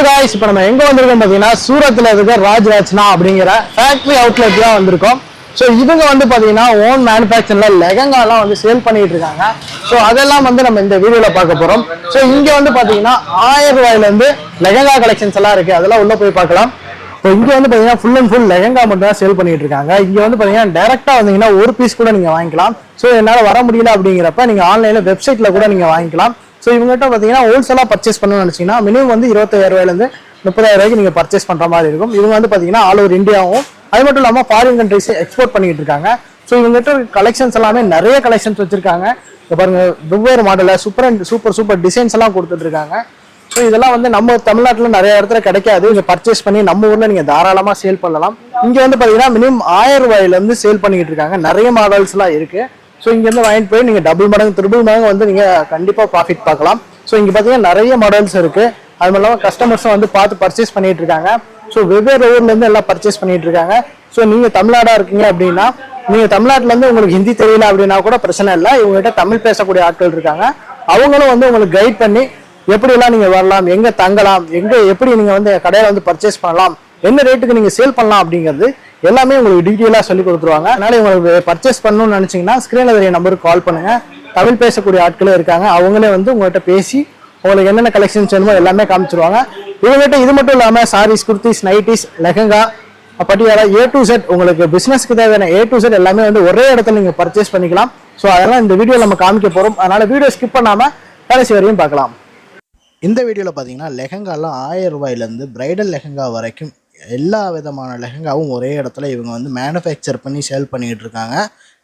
Guys இப்போ நம்ம எங்க வந்திருக்கோம் பாத்தீங்கன்னா சூரத்ல இருக்க ராஜ்ரச்சனா அப்படிங்கற ஃபேக்டரி அவுட்லெட் தான் வந்திருக்கோம். சோ இவங்க வந்து பாத்தீங்கன்னா ஓன் மேனுஃபேக்சர்ல லெஹங்காலாம் வந்து சேல் பண்ணிட்டு இருக்காங்க. சோ அதெல்லாம் வந்து நம்ம இந்த வீடியோல பார்க்க போறோம். சோ இங்க வந்து பாத்தீங்கன்னா 1000 ரூபாயில இருந்து லெஹங்கா கலெக்ஷன்ஸ் எல்லாம் இருக்கு. அதெல்லாம் உள்ள போய் பார்க்கலாம். இப்போ இங்க வந்து பாத்தீங்கன்னா ஃபுல் அண்ட் ஃபுல் லெஹங்கா மட்டும் தான் சேல் பண்ணிட்டு இருக்காங்க. இங்க வந்து பாத்தீங்கன்னா டைரக்டா வந்தீங்கன்னா ஒரு பீஸ் கூட நீங்க வாங்கிக்கலாம். சோ என்னால வர முடியல அப்படிங்கிறப்ப நீங்க ஆன்லைன்ல வெப்சைட்ல கூட நீங்க வாங்கிக்கலாம். ஸோ இவங்ககிட்ட பார்த்தீங்கன்னா ஹோல்சேலாக பர்ச்சேஸ் பண்ணணும்னு நினச்சிங்கன்னா மினிமம் வந்து 25,000 ரூபாயிலேருந்து 30,000 ரூபாய்க்கு நீங்கள் பர்ச்சேஸ் பண்ணுற மாதிரி இருக்கும். இவங்க வந்து பார்த்தீங்கன்னா ஆல் ஓவர் இந்தியாவும் அது மட்டும் இல்லாமல் ஃபாரின் கண்ட்ரிஸ் எக்ஸ்போர்ட் பண்ணிட்டு இருக்காங்க. ஸோ இவங்ககிட்ட கலெக்ஷன்ஸ் எல்லாமே நிறைய கலெக்ஷன்ஸ் வச்சிருக்காங்க. இப்போ பாருங்க வெவ்வேறு மாடலில் சூப்பர் டிசைன்ஸ் எல்லாம் கொடுத்துட்டு இருக்காங்க. ஸோ இதெல்லாம் வந்து நம்ம தமிழ்நாட்டில் நிறைய இடத்துல கிடைக்காது. இங்கே பர்ச்சேஸ் பண்ணி நம்ம ஊரில் நீங்கள் தாராளமாக சேல் பண்ணலாம். இங்கே வந்து பார்த்தீங்கன்னா மினிமம் 1000 ரூபாயிலேருந்து சேல் பண்ணிக்கிட்டு இருக்காங்க. நிறைய மாடல்ஸ்லாம் இருக்குது. ஸோ இங்கேருந்து வாங்கிட்டு போய் நீங்கள் டபுள் மடங்கு ட்ரிபிள் மடங்கு வந்து நீங்கள் கண்டிப்பாக ப்ராஃபிட் பார்க்கலாம். ஸோ இங்கே பார்த்தீங்கன்னா நிறைய மாடல்ஸ் இருக்குது. அது மட்டும் இல்லாமல் கஸ்டமர்ஸும் வந்து பார்த்து பர்ச்சேஸ் பண்ணிட்டு இருக்காங்க. ஸோ வெவ்வேறு ஊர்லேருந்து எல்லாம் பர்ச்சேஸ் பண்ணிட்டு இருக்காங்க. ஸோ நீங்கள் தமிழ்நாடாக இருக்கீங்க அப்படின்னா நீங்கள் தமிழ்நாட்டிலேருந்து உங்களுக்கு ஹிந்தி தெரியல அப்படின்னா கூட பிரச்சனை இல்லை. இவங்ககிட்ட தமிழ் பேசக்கூடிய ஆட்கள் இருக்காங்க. அவங்களும் வந்து உங்களுக்கு கைட் பண்ணி எப்படிலாம் நீங்கள் வரலாம், எங்கே தங்கலாம், எப்படி நீங்கள் வந்து கடையில் வந்து பர்ச்சேஸ் பண்ணலாம், என்ன ரேட்டுக்கு நீங்கள் சேல் பண்ணலாம் அப்படிங்கிறது எல்லாமே உங்களுக்கு டீட்டெயிலாக சொல்லி கொடுத்துருவாங்க. அதனால உங்களுக்கு பர்ச்சேஸ் பண்ணணும்னு நினச்சிங்கன்னா ஸ்க்ரீனில் தெரிய நம்பருக்கு கால் பண்ணுங்க. தமிழ் பேசக்கூடிய ஆட்களே இருக்காங்க. அவங்களே வந்து உங்கள்கிட்ட பேசி உங்களுக்கு என்னென்ன கலெக்ஷன்ஸ் வேணுமோ எல்லாமே காமிச்சிருவாங்க. இவங்ககிட்ட இது மட்டும் இல்லாமல் saris, kurtis, nighties, lehenga, Patiala A to Z உங்களுக்கு பிஸ்னஸ்க்கு தேவையான A to Z எல்லாமே வந்து ஒரே இடத்துல நீங்கள் பர்ச்சேஸ் பண்ணிக்கலாம். ஸோ அதெல்லாம் இந்த வீடியோ நம்ம காமிக்க போகிறோம். அதனால வீடியோ ஸ்கிப் பண்ணாமல் கடைசி வரையும் பார்க்கலாம். இந்த வீடியோவில் பார்த்தீங்கன்னா லெஹங்காலாம் 1000 ரூபாயிலேருந்து பிரைடல் லெஹங்கா வரைக்கும் எல்லா விதமான லெஹங்காவும் ஒரே இடத்துல இவங்க வந்து மேனுஃபேக்சர் பண்ணி சேல் பண்ணிக்கிட்டு இருக்காங்க.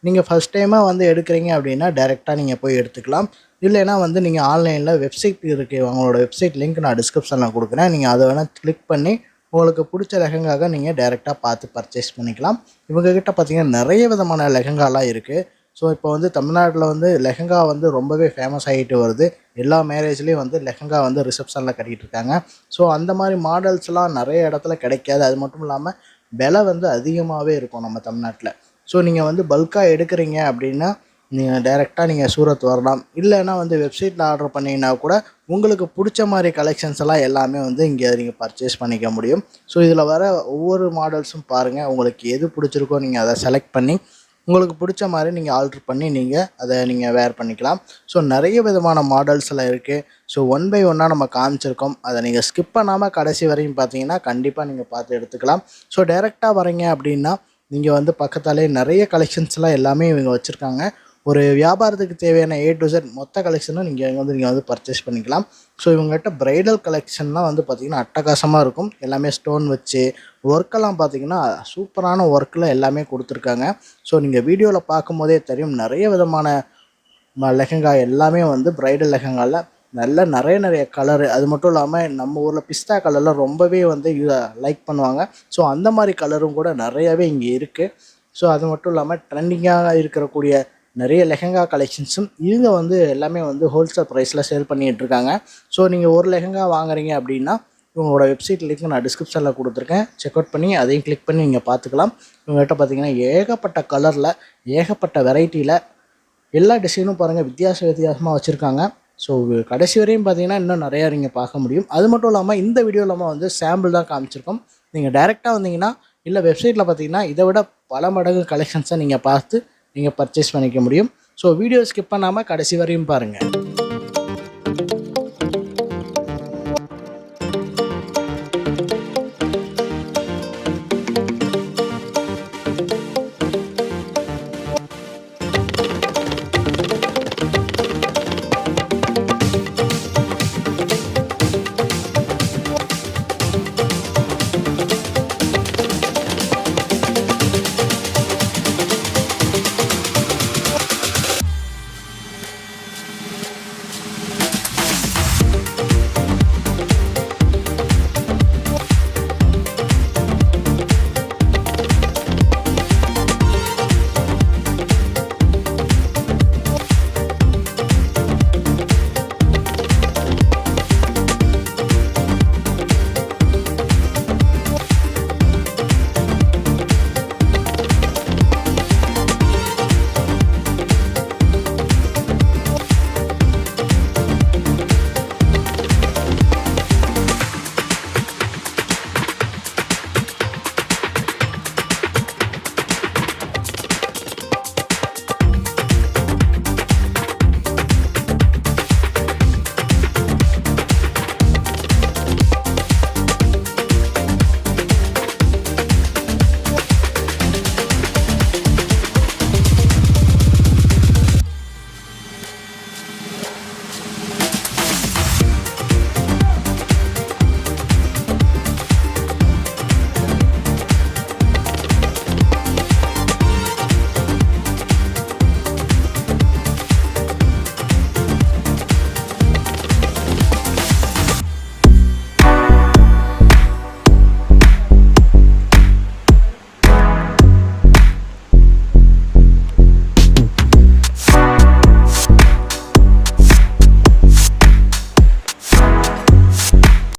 நீங்கள் ஃபஸ்ட் டைமாக வந்து எடுக்கிறீங்க அப்படின்னா டைரெக்டாக நீங்கள் போய் எடுத்துக்கலாம். இல்லைனா வந்து நீங்கள் ஆன்லைனில் வெப்சைட் இருக்குது, அவங்களோட வெப்சைட் லிங்க் நான் டிஸ்கிரிப்ஷனில் கொடுக்குறேன். நீங்கள் அதை வேணால் கிளிக் பண்ணி உங்களுக்கு பிடிச்ச லெஹங்காக நீங்கள் டைரெக்டாக பார்த்து பர்ச்சேஸ் பண்ணிக்கலாம். இவங்ககிட்ட பார்த்தீங்கன்னா நிறைய விதமான லெஹங்காலாம் இருக்குது. ஸோ இப்போ வந்து தமிழ்நாட்டில் வந்து லெஹங்கா வந்து ரொம்பவே ஃபேமஸ் ஆகிட்டு வருது. எல்லா மேரேஜ்லேயும் வந்து லெஹங்கா வந்து ரிசப்ஷனில் கட்டிகிட்டு இருக்காங்க. ஸோ அந்த மாதிரி மாடல்ஸ்லாம் நிறைய இடத்துல கிடைக்காது. அது மட்டும் இல்லாமல் விலை வந்து அதிகமாகவே இருக்கும் நம்ம தமிழ்நாட்டில். ஸோ நீங்கள் வந்து பல்காக எடுக்கிறீங்க அப்படின்னா நீங்கள் டைரெக்டாக நீங்கள் சூரத் வரலாம். இல்லைன்னா வந்து வெப்சைட்டில் ஆர்டர் பண்ணிங்கன்னா கூட உங்களுக்கு பிடிச்ச மாதிரி கலெக்ஷன்ஸ் எல்லாம் எல்லாமே வந்து இங்கே நீங்கள் பர்ச்சேஸ் பண்ணிக்க முடியும். ஸோ இதில் வர ஒவ்வொரு மாடல்ஸும் பாருங்கள். உங்களுக்கு எது பிடிச்சிருக்கோ நீங்கள் அதை செலக்ட் பண்ணி உங்களுக்கு பிடிச்ச மாதிரி நீங்கள் ஆல்ட்ரு பண்ணி அதை நீங்கள் வேர் பண்ணிக்கலாம். ஸோ நிறைய விதமான மாடல்ஸ்லாம் இருக்குது. ஸோ ஒன் பை ஒன்னாக நம்ம காமிச்சிருக்கோம். அதை நீங்கள் ஸ்கிப் பண்ணாமல் கடைசி வரையும் பார்த்தீங்கன்னா கண்டிப்பாக நீங்கள் பார்த்து எடுத்துக்கலாம். ஸோ டைரெக்டாக வரீங்க அப்படின்னா நீங்கள் வந்து பக்கத்தாலே நிறைய கலெக்ஷன்ஸ்லாம் எல்லாமே இவங்க வச்சுருக்காங்க. ஒரு வியாபாரத்துக்கு தேவையான A to Z மொத்த கலெக்ஷனும் நீங்கள் வந்து பர்ச்சேஸ் பண்ணிக்கலாம். ஸோ இவங்ககிட்ட பிரைடல் கலெக்ஷன்லாம் வந்து பார்த்திங்கன்னா அட்டகாசமாக இருக்கும். எல்லாமே ஸ்டோன் வச்சு ஒர்க்கெல்லாம் பார்த்திங்கன்னா சூப்பரான ஒர்க்கில் எல்லாமே கொடுத்துருக்காங்க. ஸோ நீங்கள் வீடியோவில் பார்க்கும் போதே தெரியும் நிறைய விதமான லெஹங்கா எல்லாமே வந்து பிரைடல் லெஹங்காவில் நிறைய கலரு. அது மட்டும் இல்லாமல் நம்ம ஊரில் பிஸ்தா கலரில் ரொம்பவே வந்து லைக் பண்ணுவாங்க. ஸோ அந்த மாதிரி கலரும் கூட நிறையாவே இங்கே இருக்குது. ஸோ அது மட்டும் இல்லாமல் ட்ரெண்டிங்காக இருக்கக்கூடிய நிறைய லெஹங்கா கலெக்ஷன்ஸும் இவங்க வந்து எல்லாமே வந்து ஹோல்சேல் ப்ரைஸில் சேல் பண்ணிகிட்ருக்காங்க. ஸோ நீங்கள் ஒரு லெஹங்கா வாங்குறீங்க அப்படின்னா இவங்களோட வெப்சைட் லிங்க் நான் டிஸ்கிரிப்ஷனில் கொடுத்துருக்கேன். செக் அவுட் பண்ணி அதையும் கிளிக் பண்ணி நீங்கள் பார்த்துக்கலாம். இவங்ககிட்ட பார்த்தீங்கன்னா ஏகப்பட்ட கலரில் ஏகப்பட்ட வெரைட்டியில் எல்லா டிசைனும் பாருங்கள் வித்தியாசமாக வச்சுருக்காங்க. ஸோ கடைசி வரையும் பார்த்தீங்கன்னா இன்னும் நிறையா நீங்கள் பார்க்க முடியும். அது மட்டும் இல்லாமல் இந்த வீடியோ இல்லாமல் வந்து சாம்பிள் தான் காமிச்சிருக்கோம். நீங்கள் டைரெக்டாக வந்தீங்கன்னா இல்லை வெப்சைட்டில் பார்த்தீங்கன்னா இதை விட பல மடங்கு கலெக்ஷன்ஸை நீங்கள் பார்த்து நீங்கள் பர்ச்சேஸ் பண்ணிக்க முடியும். ஸோ வீடியோ ஸ்கிப் பண்ணாமல் கடைசி வரையும் பாருங்கள்.